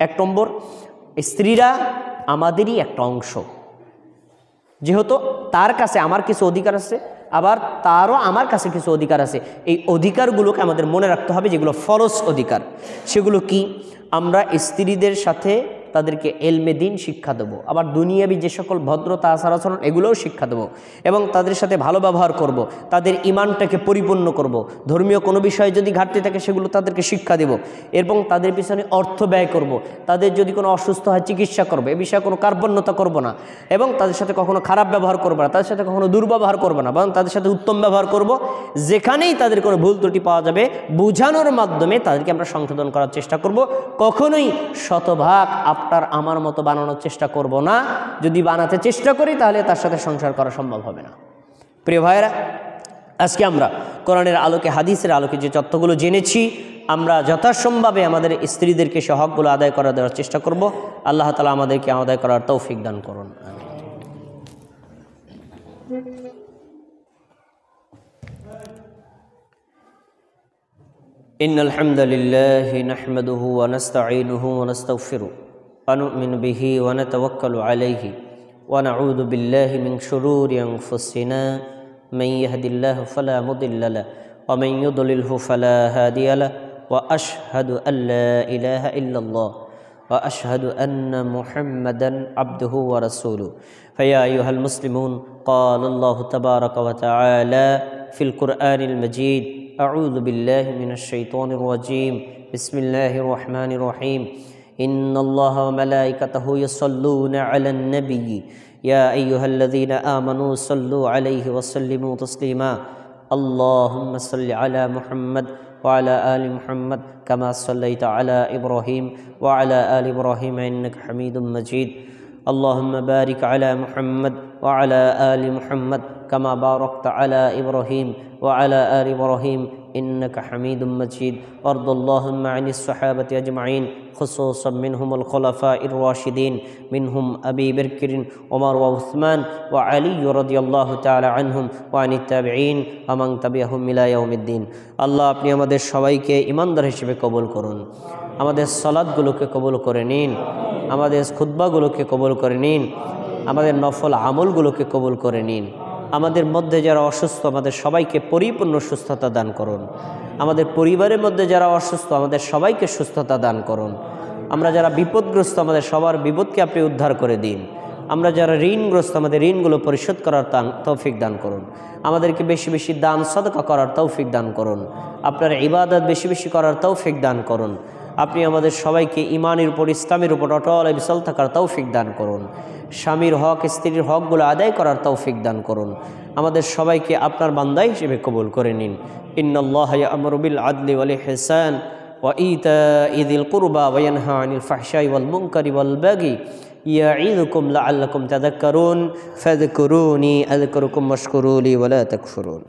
এক নম্বর, স্ত্রীরা আমাদেরই একটা অংশ, যেহেতু তার কাছে আমার কিছু অধিকার আছে, আবার তারও আমার কাছে কিছু অধিকার আছে। এই অধিকারগুলোকে আমাদের মনে রাখতে হবে, যেগুলো ফরজ অধিকার। সেগুলো কি? আমরা স্ত্রীদের সাথে তাদেরকে এলমে দিন শিক্ষা দেবো, আবার দুনিয়াবি যে সকল ভদ্রতা আচার আচরণ এগুলোও শিক্ষা দেবো, এবং তাদের সাথে ভালো ব্যবহার করব, তাদের ইমানটাকে পরিপূর্ণ করব, ধর্মীয় কোনো বিষয়ে যদি ঘাটতি থাকে সেগুলো তাদেরকে শিক্ষা দেব, এবং তাদের পিছনে অর্থ ব্যয় করব, তাদের যদি কোনো অসুস্থ হয় চিকিৎসা করবো, এ বিষয়ে কোনো কার্পণ্যতা করব না, এবং তাদের সাথে কখনো খারাপ ব্যবহার করবো না, তাদের সাথে কখনো দুর্ব্যবহার করবো না, বরং তাদের সাথে উত্তম ব্যবহার করব। যেখানেই তাদের কোনো ভুল ত্রুটি পাওয়া যাবে, বোঝানোর মাধ্যমে তাদেরকে আমরা সংশোধন করার চেষ্টা করব। কখনোই শতভাগ আপনার আমার মতো বানানোর চেষ্টা করব না। যদি বানাতে চেষ্টা করি তাহলে তার সাথে সংসার করা সম্ভব হবে না। প্রিয় ভাইয়েরা, আজকে আমরা কোরআনের আলোকে, হাদিসের আলোকে যে তথ্যগুলো জেনেছি, আমরা যথাসম্ভবে আমাদের স্ত্রীদেরকে সে হকগুলো আদায় করা দেওয়ার চেষ্টা করব। আল্লাহ তাআলা আমাদেরকে আদায় করার তৌফিক দান করুন। ইন্নাল হামদালিল্লাহি নাহমাদুহু ওয়া নাস্তাঈনুহু ওয়া নাস্তাগফিরুহু ওয়া নু'মিনু বিহি ওয়া নাতাওয়াক্কালু আলাইহি ওয়া নাউযু বিল্লাহি মিন শুরুরি আনফুসিনা মান ইয়াহদিল্লাহু ফালা মুদিল্লা লাহু ওয়া মান ইউদ্লিলহু ফালা হাদিয়া লাহু ওয়া আশহাদু আল্লা ইলাহা ইল্লাল্লাহ ওয়া আশহাদু আন্না মুহাম্মাদান আবদুহু ওয়া রাসূলুহু। ফায়া আইয়ুহাল মুসলিমুন, ক্বালাল্লাহু তাবারাকা ওয়া তাআলা ফিল কুরআনিল মাজিদ, আউযু বিল্লাহি মিনাশ শাইতানির রাজীম, বিসমিল্লাহির রহমানির রহিম। ইন্নাল্লাহা ওয়া মালাইকাতাহু ইউসাল্লুনা আলান নাবিয়্যি ইয়া আইয়ুহাল্লাযীনা আমানু সাল্লু আলাইহি ওয়া সাল্লিমু তাসলিমা। আল্লাহুম্মা সাল্লি আলা মুহাম্মাদ ওয়া আলা আলি মুহাম্মাদ কামা সাল্লাইতা আলা ইব্রাহিম ওয়া আলা আলি ইব্রাহিম ইন্নাকা হামিদুম মাজিদ। আল্লাহুম্মা বারিক আলা মুহাম্মাদ ওয়া আলা আলি মুহাম্মাদ কামা বারাকতা আলা ইব্রাহিম ওয়া আলা আলি ইব্রাহিম ইন্নাকা হামিদুম মাজিদ। ওয়ারদাল্লাহুম্মা আনিস সাহাবাতি আজমাইন খুসুসাম মিনহুমুল খুলাফাইর রাশিদিন মিনহুম আবি বকর ওমর ওয়া উসমান ওয়া আলী রাদিয়াল্লাহু তাআলা আনহুম ওয়া আনিত তাবিঈন ওয়া মান তাবিআহুম ইলা ইয়াউমিদ্দিন। আল্লাহ, আপনি আমাদের সবাইকে ঈমানদার হিসেবে কবুল করুন, আমাদের সালাতগুলোকে কবুল করে নিন, আমাদের খুতবাগুলোকে কবুল করে নিন, আমাদের নফল আমলগুলোকে কবুল করে নিন। আমাদের মধ্যে যারা অসুস্থ, আমাদের সবাইকে পরিপূর্ণ সুস্থতা দান করুন। আমাদের পরিবারের মধ্যে যারা অসুস্থ, আমাদের সবাইকে সুস্থতা দান করুন। আমরা যারা বিপদগ্রস্ত, আমাদের সবার বিপদকে আপনি উদ্ধার করে দিন। আমরা যারা ঋণগ্রস্ত, আমাদের ঋণগুলো পরিশোধ করার তৌফিক দান করুন। আমাদেরকে বেশি বেশি দান সদকা করার তৌফিক দান করুন। আপনার ইবাদত বেশি বেশি করার তৌফিক দান করুন। আপনি আমাদের সবাইকে ঈমানের উপর, ইসলামের উপর অটল বিচল থাকার তৌফিক দান করুন। স্বামীর হক, স্ত্রীর হকগুলো আদায় করার তৌফিক দান করুন। আমাদের সবাইকে আপনার বান্দা হিসেবে কবুল করে নিন। ইন্নাল্লাহা ইয়া'মুরু বিল আদলি ওয়াল ইহসান ওয়া ইতা'i যিল কুরবা ওয়া ইয়ানহা আনিল ফাহশাই ওয়াল মুনকারি ওয়াল বাগি ইয়া'iযুকুম লা'আল্লাকুম তাযাক্কারুন ফাযকুরুনি আযকুরুকুম ওয়াশকুরু লি ওয়া লা তাকফুরুন।